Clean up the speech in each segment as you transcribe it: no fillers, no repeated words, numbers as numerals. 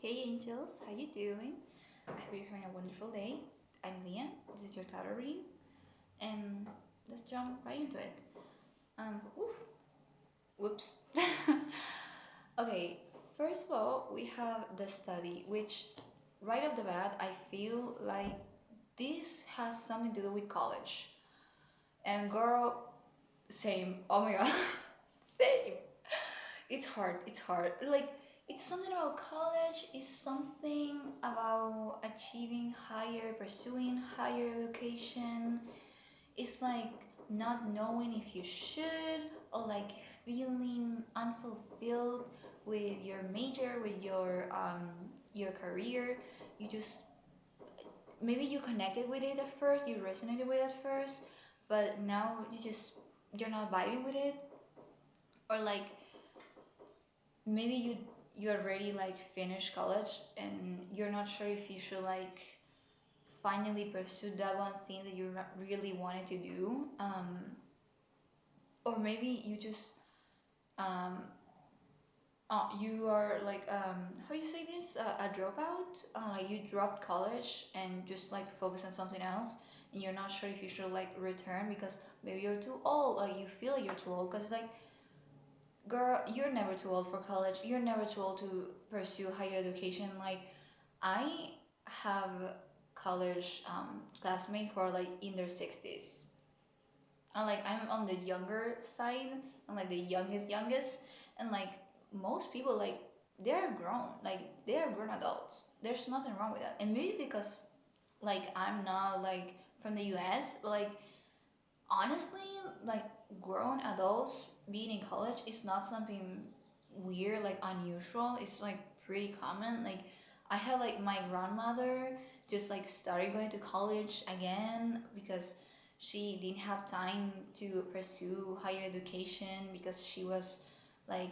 Hey angels, how you doing? I hope you're having a wonderful day. I'm Leah. This is your tarot reading, and let's jump right into it. Oof, whoops. Okay, first of all, we have the study, which right off the bat, I feel like this has something to do with college. And girl, same. Oh my god, same. It's hard. It's hard. Like it's something about college. It's something about achieving higher, pursuing higher education. It's like not knowing if you should or like feeling unfulfilled with your major, with your career. You just maybe you connected with it at first, you resonated with it at first, but now you're not vibing with it, or like maybe you already like finished college and you're not sure if you should like finally pursue that one thing that you really wanted to do, or maybe you just um you are like how you say this, a dropout, like you dropped college and just like focus on something else, and you're not sure if you should like return because maybe you're too old, or you feel like you're too old, because it's like, girl, you're never too old for college. You're never too old to pursue higher education. Like, I have college classmates who are like in their 60s. And like, I'm on the younger side, and like the youngest. And like, most people, like, they're grown. Like, they're grown adults. There's nothing wrong with that. And maybe because, like, I'm not like from the US, but like, honestly, like grown adults being in college is not something weird, like unusual. It's like pretty common. Like I had like my grandmother just like started going to college again because she didn't have time to pursue higher education because she was like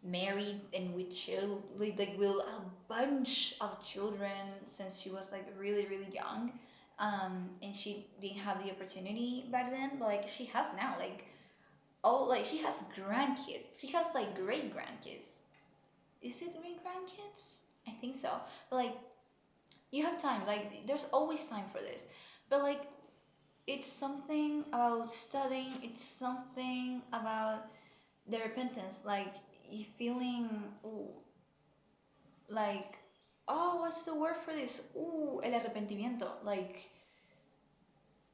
married and with child like with a bunch of children since she was like really young, and she didn't have the opportunity back then, but like she has now, like, oh, like she has grandkids, she has like great grandkids. Is it great grandkids? I think so. But like you have time, like there's always time for this. But like it's something about studying, it's something about the repentance, like you feeling, ooh, like, oh, what's the word for this? Ooh, el arrepentimiento. Like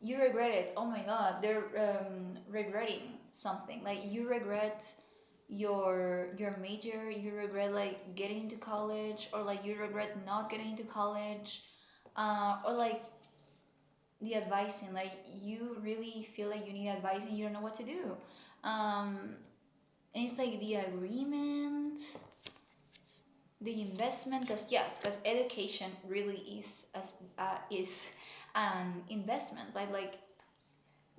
you regret it. Oh my God, they're regretting something. Like you regret your major. You regret like getting into college, or like you regret not getting into college, or like the advising. Like you really feel like you need advice and you don't know what to do. And it's like the agreement, the investment, because yes, because education really is an investment, right? Like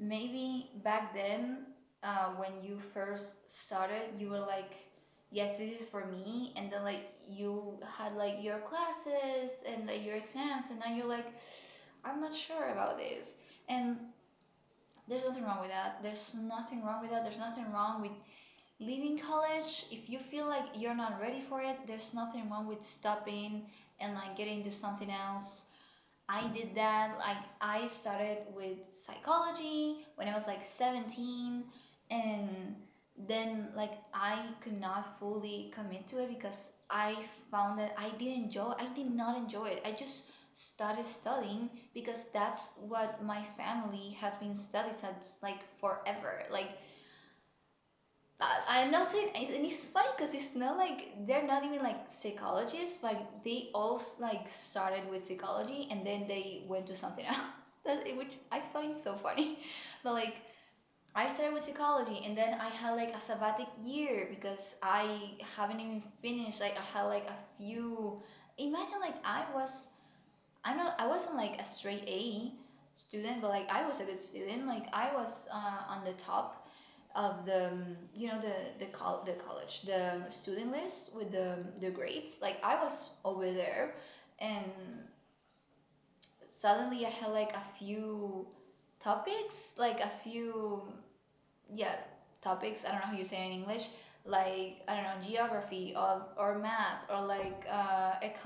maybe back then, when you first started, you were like, yes, this is for me, and then like you had like your classes and like your exams, and now you're like, I'm not sure about this. And there's nothing wrong with that. There's nothing wrong with that. There's nothing wrong with leaving college. If you feel like you're not ready for it, there's nothing wrong with stopping and like getting into something else. I did that. Like I started with psychology when I was like 17, and then like I could not fully commit to it because I found that I did not enjoy it. I just started studying because that's what my family has been studying since like forever. Like I'm not saying, and it's funny because it's not like they're not even like psychologists, but they all like started with psychology and then they went to something else, which I find so funny. But like I started with psychology and then I had like a sabbatic year because I haven't even finished. Like I had like a few. Imagine like I wasn't like a straight A student, but like I was a good student. Like I was on the top of the the college, the student list with the grades. Like I was over there, and suddenly I had like a few topics, like a few, yeah, topics. I don't know how you say it in English. Like I don't know, geography or math or like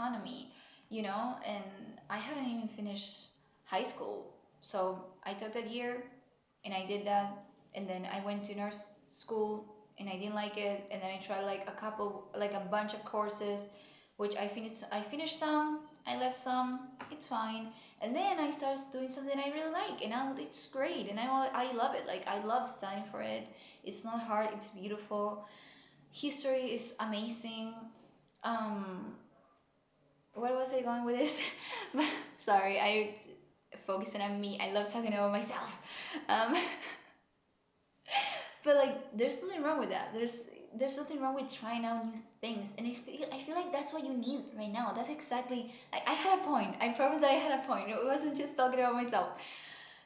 economy, you know, and I hadn't even finished high school. So I took that year and I did that, and then I went to nurse school and I didn't like it, and then I tried like a couple, like a bunch of courses, which I finished some, I left some, it's fine, and then I started doing something I really like, and now it's great, and I love it. Like I love studying for it. It's not hard. It's beautiful. History is amazing. Um, what was I going with this? Sorry, I focusing on me. I love talking about myself. Um, but like, there's nothing wrong with that. There's nothing wrong with trying out new things, and I feel like that's what you need right now. That's exactly. Like, I had a point. I promise that I had a point. It wasn't just talking about myself.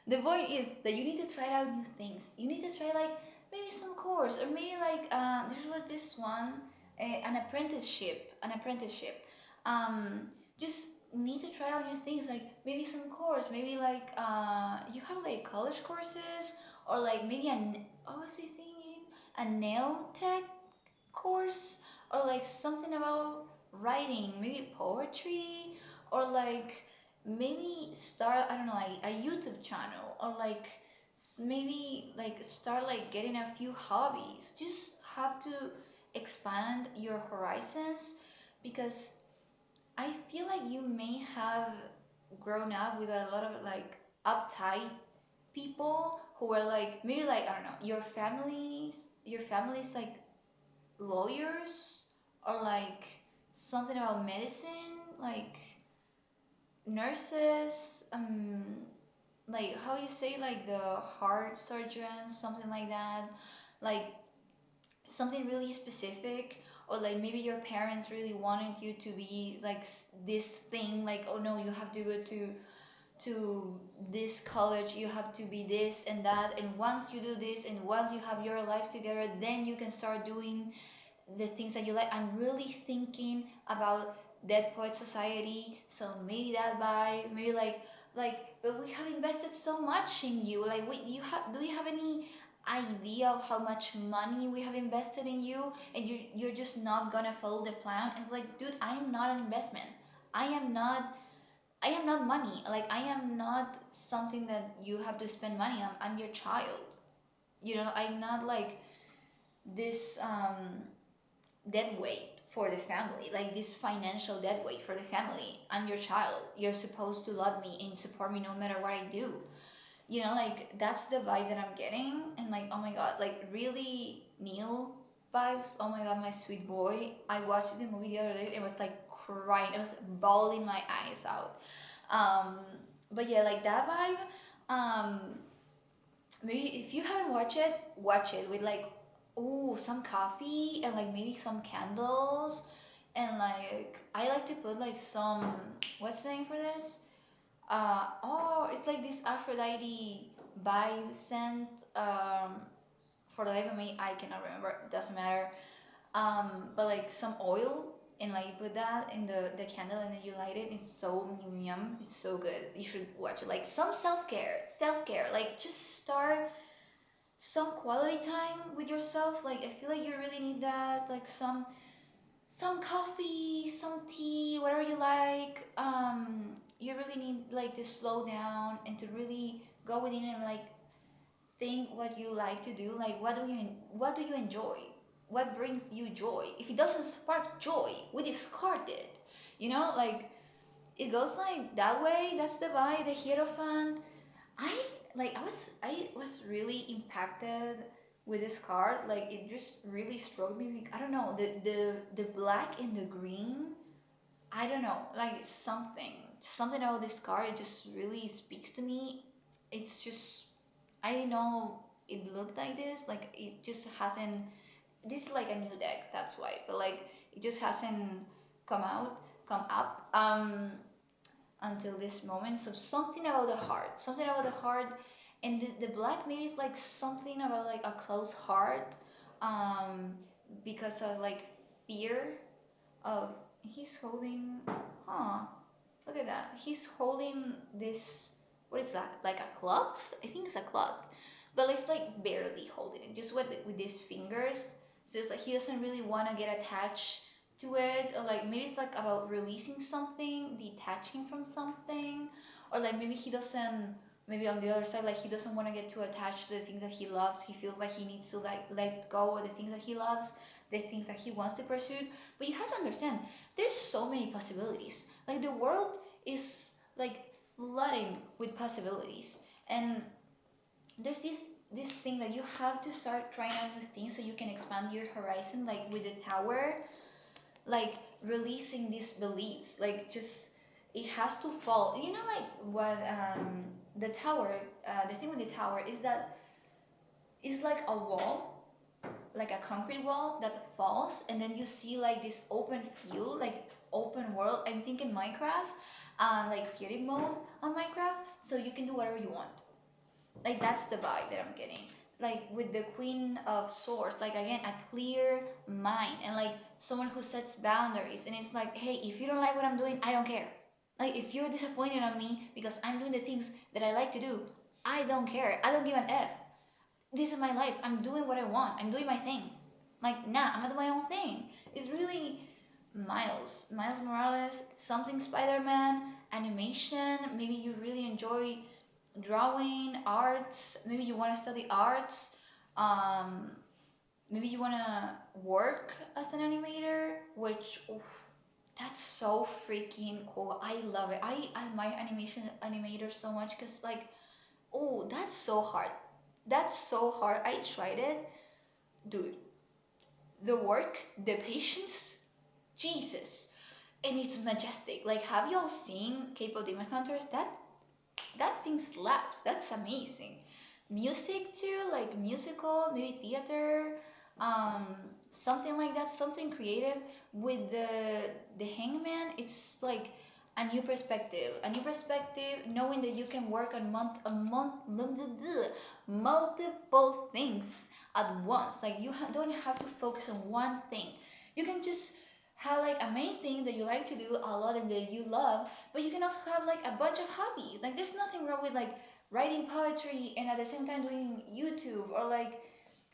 The point is that you need to try out new things. You need to try like maybe some course, or maybe like there was this one, an apprenticeship, just need to try out new things, like maybe some course, maybe like you have like college courses, or like maybe what was I thinking, a nail tech course, or like something about writing, maybe poetry, or like maybe start, I don't know, like a YouTube channel, or like maybe like start like getting a few hobbies. Just have to expand your horizons, because I feel like you may have grown up with a lot of like uptight people who are like, maybe like, I don't know, your family's like lawyers, or like something about medicine, like nurses, like how you say, like the heart surgeon, something like that, like something really specific, or like maybe your parents really wanted you to be like this thing, like, oh no, you have to go to this college, you have to be this and that, and once you do this and once you have your life together, then you can start doing the things that you like. I'm really thinking about Dead Poet Society, so maybe that vibe, maybe but we have invested so much in you. Like, do you have any idea of how much money we have invested in you, and you're just not gonna follow the plan? And it's like, dude, I am not an investment. I am not. I am not money. Like, I am not something that you have to spend money on. I'm your child. I'm not like this dead weight for the family, like this financial dead weight for the family. I'm your child. You're supposed to love me and support me no matter what I do. Like that's the vibe that I'm getting. And like, oh my god, like really Neil vibes. Oh my god, my sweet boy. I watched the movie the other day. It was like crying. It was bawling my eyes out. Um, but yeah, like that vibe. Maybe if you haven't watched it, watch it with like, ooh, some coffee and like maybe some candles, and like I like to put like some, what's the name for this? Oh, it's like this Aphrodite vibe scent. For the life of me, I cannot remember. It doesn't matter. But like some oil, and like you put that in the candle, and then you light it. It's so yum. It's so good. You should watch it. Like some self care. Like just start some quality time with yourself. Like I feel like you really need that. Like some coffee, some tea, whatever you like. You really need like to slow down and to really go within and like think what you like to do. Like what do you enjoy? What brings you joy? If it doesn't spark joy, we discard it. Like it goes like that way. That's the vibe, the hierophant. I I was really impacted with this card. Like it just really struck me. I don't know, the black and the green. I don't know, like something about this card. It just really speaks to me. It's just, I didn't know it looked like this. Like it just hasn't. This is like a new deck, that's why. But like it just hasn't come up. Until this moment. So something about the heart, and the black maybe is like something about like a closed heart, um, because of like fear of he's holding, huh? Look at that. He's holding this. What is that? Like a cloth? I think it's a cloth, but it's like barely holding it, just with his fingers. So it's like he doesn't really want to get attached to it, or like maybe it's like about releasing something, detaching from something, or like maybe he doesn't, maybe on the other side, like he doesn't want to get too attached to the things that he loves. He feels like he needs to like let go of the things that he loves, the things that he wants to pursue. But you have to understand, there's so many possibilities. Like the world is like flooding with possibilities, and there's this thing that you have to start trying out new things so you can expand your horizon, like with the tower, like releasing these beliefs, like just it has to fall, you know, like what the tower, the thing with the tower is that it's like a wall, like a concrete wall that falls, and then you see like this open field, like open world. I'm thinking Minecraft, like creative mode on Minecraft, so you can do whatever you want. Like that's the vibe that I'm getting. Like with the Queen of Swords, like again, a clear mind and like someone who sets boundaries. And it's like, hey, if you don't like what I'm doing, I don't care. Like if you're disappointed on me because I'm doing the things that I like to do, I don't care. I don't give an F. This is my life. I'm doing what I want. I'm doing my thing. Like, nah, I'm gonna do my own thing. It's really Miles Morales, something Spider-Man, animation. Maybe you really enjoy drawing, arts. Maybe you want to study arts. Um, Maybe you want to work as an animator, which oof, that's so freaking cool. I love it. I admire animation animators so much because like, oh, that's so hard. That's so hard. I tried it, dude. The work, the patience, Jesus, and it's majestic. Like, have y'all seen K-pop Demon Hunters? That thing slaps. That's amazing. Music too, like musical, maybe theater, um, something like that, something creative. With the Hangman, it's like a new perspective, knowing that you can work on multiple things at once. Like you don't have to focus on one thing. You can just have like a main thing that you like to do a lot and that you love, but you can also have like a bunch of hobbies. Like there's nothing wrong with like writing poetry and at the same time doing YouTube, or like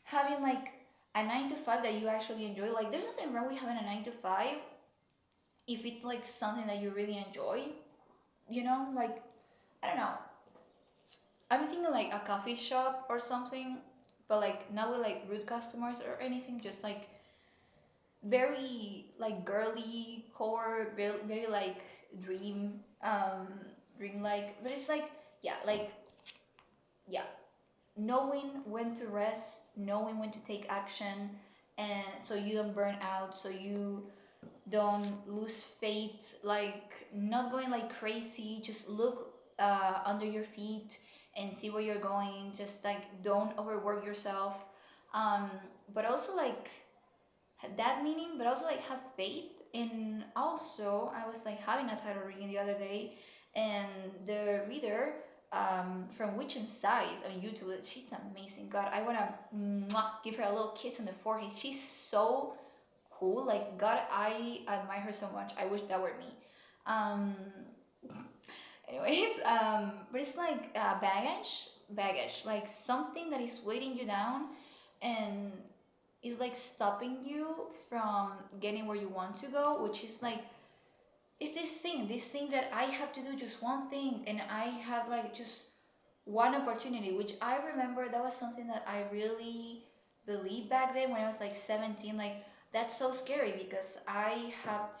having like a 9 to 5 that you actually enjoy. Like there's nothing wrong with having a 9 to 5 if it's like something that you really enjoy. You know, like I don't know. I'm thinking like a coffee shop or something, but like not with like rude customers or anything. Just like very like girly core, very like dream, dream like. But it's like yeah, like yeah, knowing when to rest, knowing when to take action, and so you don't burn out, so you don't lose faith, like not going like crazy. Just look under your feet and see where you're going. Just like don't overwork yourself. Um, but also like that meaning, but also like have faith. And also, I was like having a title reading the other day, and the reader from Witch Inside on YouTube, she's amazing. God, I wanna give her a little kiss on the forehead. She's so cool. Like God, I admire her so much. I wish that were me. Um, anyways, but it's like baggage, like something that is weighting you down, and is like stopping you from getting where you want to go, which is like it's this thing that I have to do just one thing, and I have like just one opportunity, which I remember that was something that I really believed back then when I was like 17. Like that's so scary because I have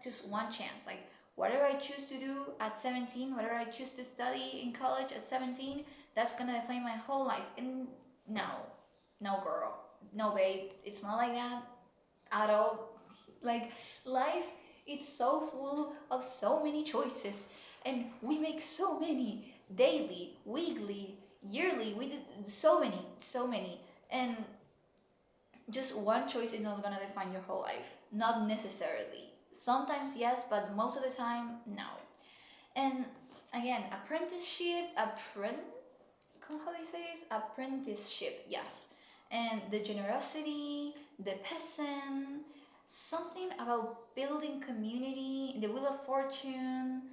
just one chance. Like whatever I choose to do at 17, whatever I choose to study in college at 17, that's gonna define my whole life. And no, no girl, no babe, it's not like that at all. Like life, it's so full of so many choices, and we make so many daily, weekly, yearly. We did so many, and just one choice is not gonna define your whole life. Not necessarily. Sometimes yes, but most of the time no. And again, apprenticeship, how do you say this? Apprenticeship, yes. And the generosity, the peasant, something about building community, the wheel of fortune,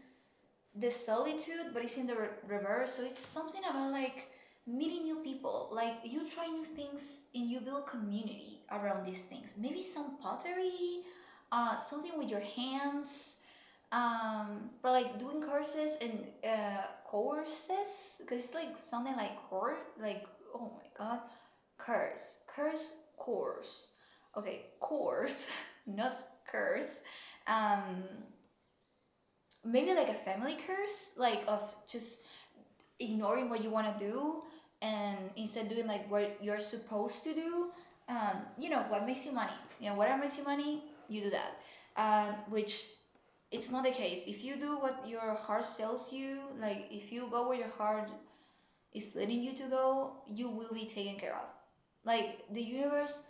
the solitude, but it's in the reverse. So it's something about like meeting new people. Like you try new things and you build community around these things. Maybe some pottery, something with your hands, but like doing courses, because it's like something like oh my god, course, okay, course, not curse, um, maybe like a family curse, like of just ignoring what you want to do and instead doing like what you're supposed to do. What makes you money, whatever makes you money, you do that, which it's not the case. If you do what your heart tells you, like if you go where your heart is leading you to go, you will be taken care of. Like the universe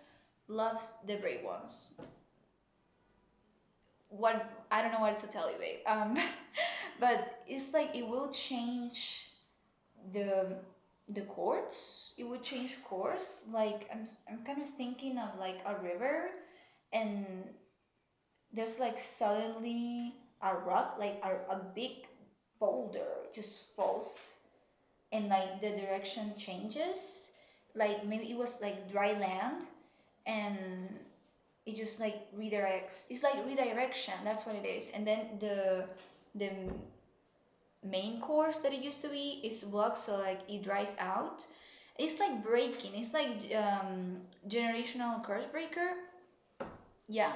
loves the brave ones. What, I don't know what to tell you, babe. But it's like it will change the the course. It would change course. Like I'm kind of thinking of like a river, and there's like suddenly a rock, like a big boulder just falls, and like the direction changes. Like maybe it was like dry land, and it just like redirects. It's like redirection. That's what it is. And then the main course that it used to be is blocked, so like it dries out. It's like breaking. It's like generational curse breaker. Yeah.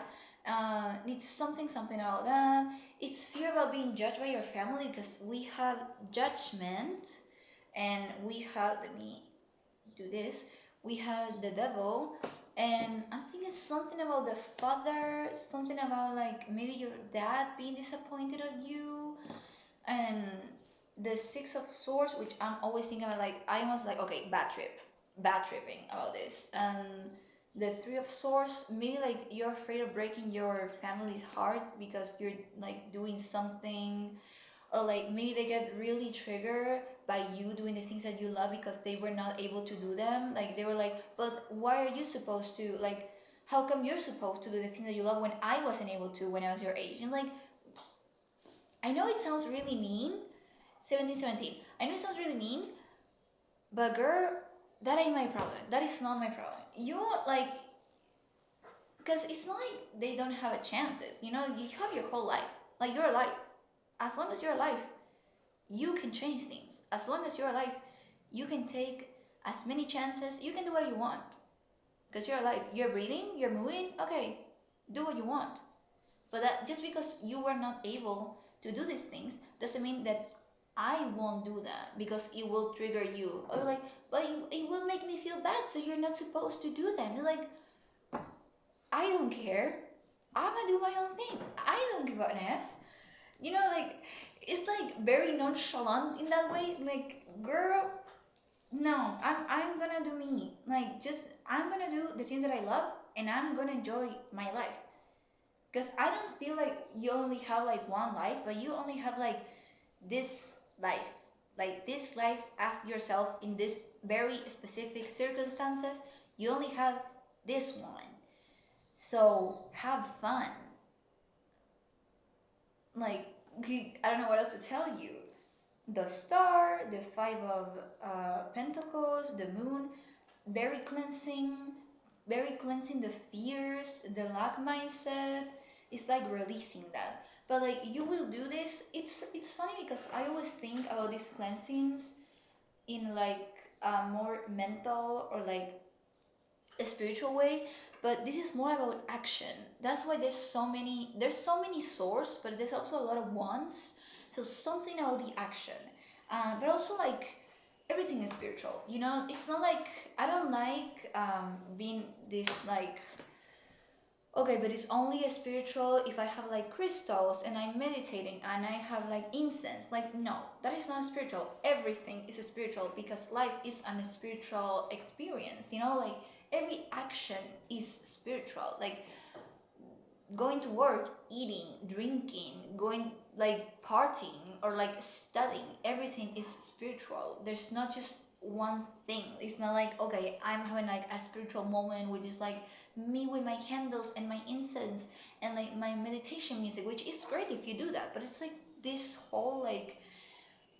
It's something about that. It's fear about being judged by your family, because we have judgment, and we have, let me do this, we have the devil, and I'm thinking something about the father, something about like maybe your dad being disappointed of you, and the Six of Swords, which I'm always thinking about, like I was like, okay, bad tripping about this, and the Three of Swords, maybe like you're afraid of breaking your family's heart because you're like doing something, or like maybe they get really triggered by you doing the things that you love because they were not able to do them. Like they were like, but why are you supposed to, like, how come you're supposed to do the things that you love when I wasn't able to when I was your age? And like, I know it sounds really mean, 1717. I know it sounds really mean, but girl, that ain't my problem. That is not my problem. You like, because it's not like they don't have a chances. You have your whole life. Like you're alive. As long as you're alive, you can change things. As long as you're alive, you can take as many chances. You can do what you want because you're alive. You're breathing. You're moving. Okay, do what you want. But that just because you were not able to do these things doesn't mean that I won't do that because it will trigger you. Or like, but it will make me feel bad, so you're not supposed to do them. You're like, I don't care. I'm gonna do my own thing. I don't give an F. Like it's like very nonchalant in that way. Like, girl, no, I'm gonna do me. Like, just I'm gonna do the things that I love, and I'm gonna enjoy my life. Because I don't feel like you only have like one life, but you only have like this life. Like this life, ask yourself in this very specific circumstances, you only have this one. So have fun. Like, I don't know what else to tell you. The star, the Five of Pentacles, the moon, very cleansing, the fears, the lack mindset. It's like releasing that. But like you will do this. It's funny because I always think about these cleansings in like a more mental or like a spiritual way, but this is more about action. That's why there's so many swords, but there's also a lot of wands. So something about the action, but also like everything is spiritual. It's not like I don't like being this like, okay, but it's only a spiritual if I have like crystals and I'm meditating and I have like incense. Like, no, that is not spiritual. Everything is spiritual because life is a spiritual experience. Like every action is spiritual. Like going to work, eating, drinking, going like partying or like studying, everything is spiritual. There's not just one thing. It's not like, okay, I'm having like a spiritual moment, which is like me with my candles and my incense and like my meditation music, which is great if you do that, but it's like this whole like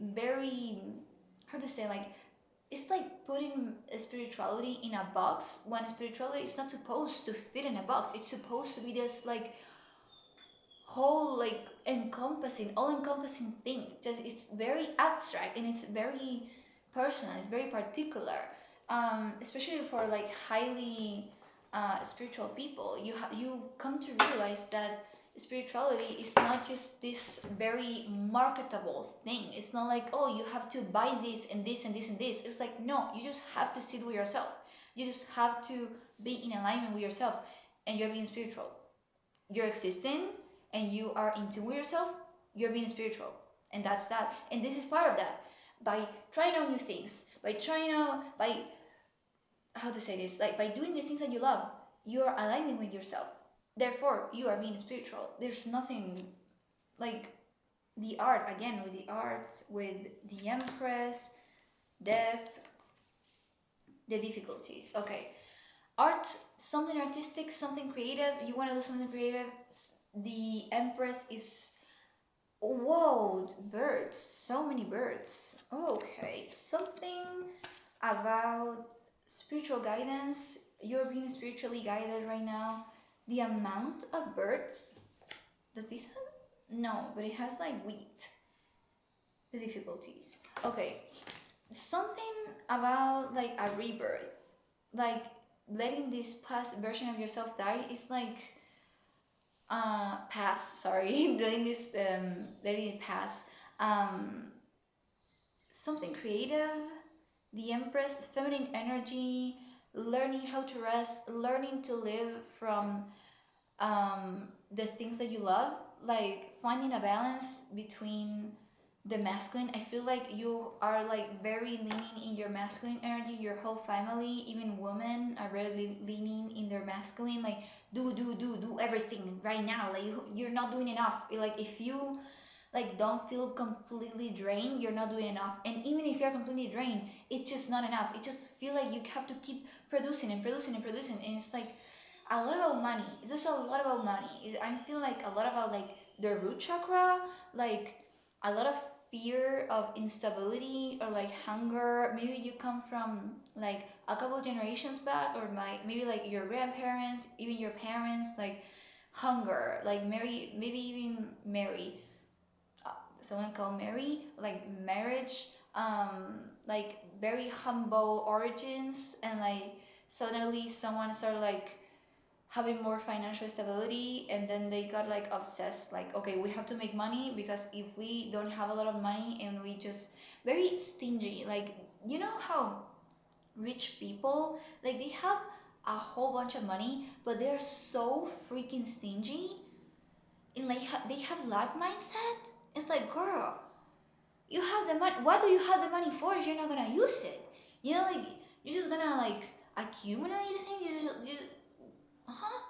very, how to say, like it's like putting spirituality in a box when spirituality is not supposed to fit in a box. It's supposed to be this like whole like encompassing, all encompassing thing. Just it's very abstract and it's very personal. It's very particular, especially for like highly spiritual people. You come to realize that spirituality is not just this very marketable thing. It's not like, oh, you have to buy this and this and this and this. It's like, no, you just have to sit with yourself. You just have to be in alignment with yourself, and you're being spiritual. You're existing and you are in tune with yourself. You're being spiritual, and that's that. And this is part of that. By trying out new things, by trying out, by how to say this, like by doing the things that you love, you are aligning with yourself. Therefore, you are being spiritual. There's nothing like the art, again, with the arts, with the Empress, death, the difficulties. Okay, art, something artistic, something creative. You want to do something creative. The Empress is, whoa, birds, so many birds. Okay, something about spiritual guidance. You're being spiritually guided right now. The amount of birds. Does this have? No, but it has like wheat. The difficulties. Okay, something about like a rebirth. Like letting this past version of yourself die is like pass. Sorry, letting it pass. Um, something creative. The Empress, feminine energy, learning how to rest, learning to live from the things that you love, like finding a balance between the masculine. I feel like you are like very leaning in your masculine energy. Your whole family, even women, are really leaning in their masculine. Like do everything right now. Like you're not doing enough. Like if you like don't feel completely drained, you're not doing enough. And even if you're completely drained, it's just not enough. It just feel like you have to keep producing and producing and producing. And it's like a lot about money. It's just a lot about money. I feel like a lot about like the root chakra, like a lot of fear of instability or like hunger. Maybe you come from like a couple generations back, or maybe like your grandparents, even your parents, like hunger, like Mary, maybe even Mary, someone called Mary, like marriage, like very humble origins, and like suddenly someone started like having more financial stability, and then they got like obsessed, like, okay, we have to make money, because if we don't have a lot of money and we just very stingy, like, you know how rich people, like, they have a whole bunch of money, but they're so freaking stingy, and like they have lack mindset. It's like, girl, you have the money. What do you have the money for if you're not gonna use it? You know, like, you're just gonna like accumulate the thing. You just huh?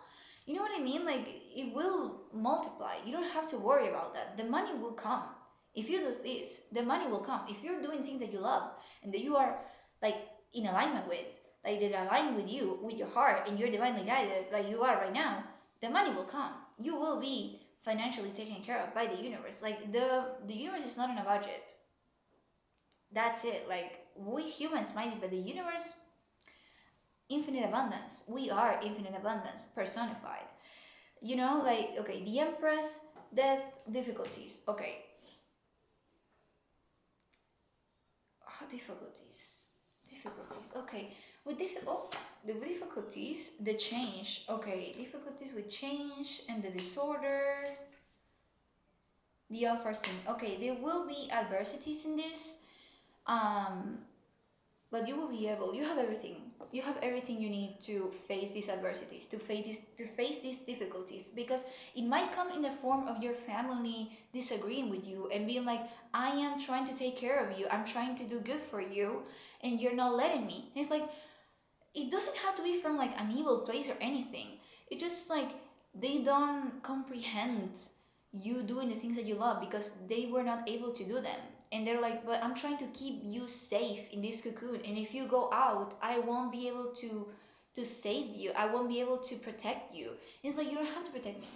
You know what I mean? Like, it will multiply. You don't have to worry about that. The money will come. If you do this, the money will come. If you're doing things that you love and that you are like in alignment with, like that align with you, with your heart, and you're divinely guided, like you are right now, the money will come. You will be financially taken care of by the universe. Like the universe is not on a budget. That's it. Like, we humans might be, but the universe, infinite abundance. We are infinite abundance personified. You know, like, okay, the Empress, death, difficulties. Okay. Oh, difficulties. Okay. The difficulties, the change. Okay, difficulties with change and the disorder, the unforeseen. Okay, there will be adversities in this. Um, but you will be able. You have everything. You have everything you need to face these adversities, to face these difficulties, because it might come in the form of your family disagreeing with you and being like, I am trying to take care of you, I'm trying to do good for you, and you're not letting me. And it's like, it doesn't have to be from like an evil place or anything. It just like they don't comprehend you doing the things that you love because they were not able to do them. And they're like, but I'm trying to keep you safe in this cocoon, and if you go out, I won't be able to save you, I won't be able to protect you. And it's like, you don't have to protect me,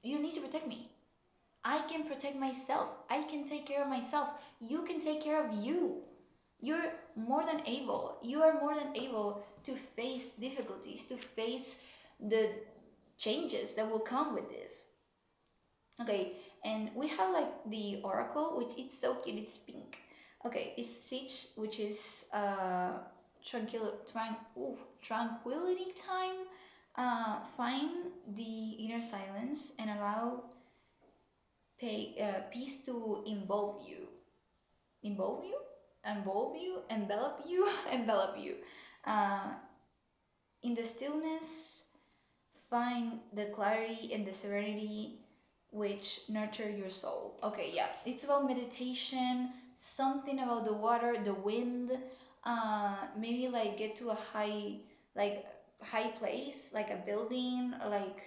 you don't need to protect me. I can protect myself, I can take care of myself, you can take care of you. You're more than able. You are more than able to face difficulties, to face the changes that will come with this. Okay, and we have like the oracle, which it's so cute. It's pink. Okay, it's Sitch, which is tranquility time. Find the inner silence and allow peace to involve you. Involve you? Involve you? Envelop you? Envelop you. Uh, in the stillness, find the clarity and the serenity which nurture your soul. Okay, yeah, it's about meditation, something about the water, the wind. Maybe like get to a like high place, like a building, or like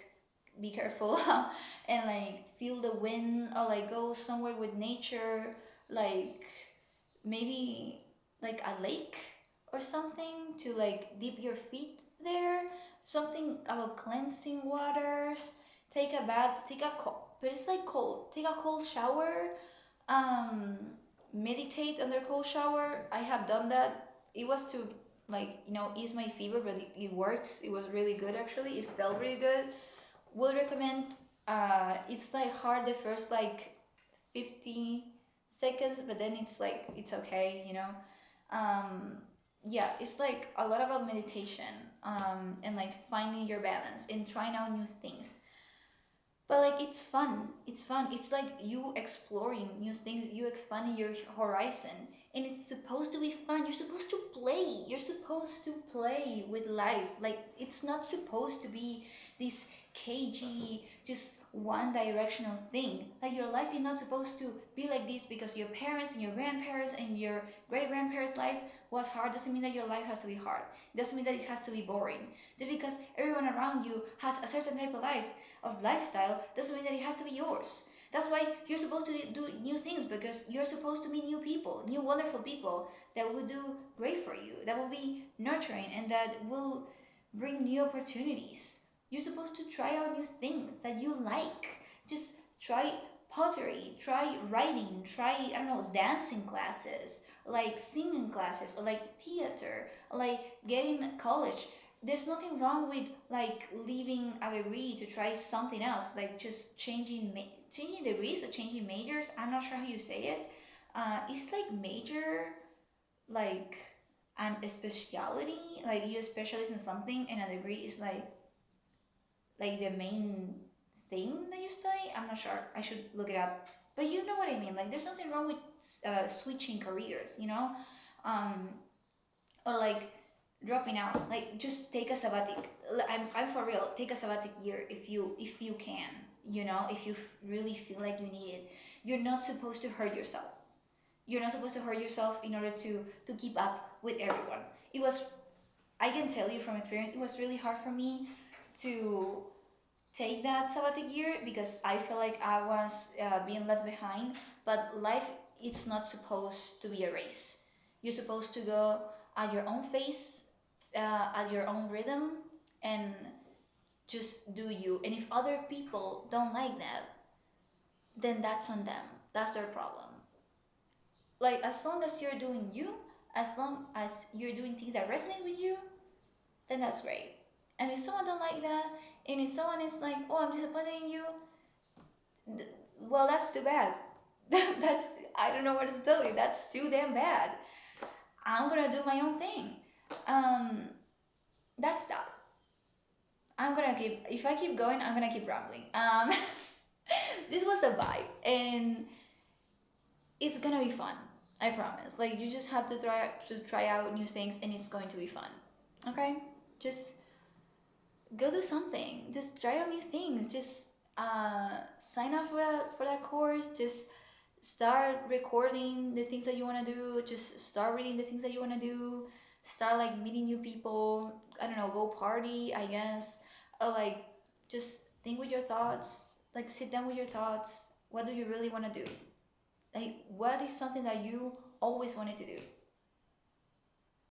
be careful and like feel the wind, or like go somewhere with nature, like maybe like a lake or something to like dip your feet there. Something about cleansing waters. Take a bath. Take a cold, but it's like cold. Take a cold shower. Um, Meditate under cold shower. I have done that. It was to like ease my fever, but it works. It was really good actually. It felt really good. Would recommend. It's like hard the first like 50 seconds, but then it's like it's okay. Um, yeah, it's like a lot about meditation, and like finding your balance and trying out new things. But like it's fun. It's fun. It's like you exploring new things, you expanding your horizon, and it's supposed to be fun. You're supposed to play. You're supposed to play with life. Like it's not supposed to be this cagey, just one directional thing. Like your life is not supposed to be like this because your parents and your grandparents and your great grandparents' life was hard. Doesn't mean that your life has to be hard. Doesn't mean that it has to be boring. Just because everyone around you has a certain type of life of lifestyle doesn't mean that it has to be yours. That's why you're supposed to do new things, because you're supposed to meet new people, new wonderful people that will do great for you, that will be nurturing, and that will bring new opportunities. You're supposed to try out new things that you like. Just try pottery, try writing, try, I don't know, dancing classes, like singing classes, or like theater, or like getting college. There's nothing wrong with like leaving a degree to try something else, like just changing degrees or changing majors. I'm not sure how you say it. It's like major, like and a specialty, like you specialize in something, and a degree is like the main thing that you study. I'm not sure. I should look it up. But you know what I mean. Like there's nothing wrong with switching careers. Um, or like dropping out, like just take a sabbatic. I'm for real, take a sabbatic year if you can, if you really feel like you need it. You're not supposed to hurt yourself. You're not supposed to hurt yourself in order to keep up with everyone. It was, I can tell you from experience, it was really hard for me to take that sabbatic year because I felt like I was being left behind. But life is not supposed to be a race. You're supposed to go at your own pace, at your own rhythm, and just do you. And if other people don't like that, then that's on them. That's their problem. Like as long as you're doing you, as long as you're doing things that resonate with you, then that's great. And if someone don't like that, and if someone is like, oh, I'm disappointed in you, well, that's too bad. That's, I don't know what to tell you. That's too damn bad. I'm gonna do my own thing. Um, that's that. I'm gonna keep. If I keep going, I'm gonna keep rambling. This was a vibe, and it's gonna be fun. I promise. Like you just have to try out new things, and it's going to be fun. Okay, just go do something. Just try out new things. Just sign up for that course. Just start recording the things that you want to do. Just start reading the things that you want to do. Start like meeting new people. I don't know, go party, I guess. Or like just think with your thoughts. Like sit down with your thoughts. What do you really want to do? Like what is something that you always wanted to do?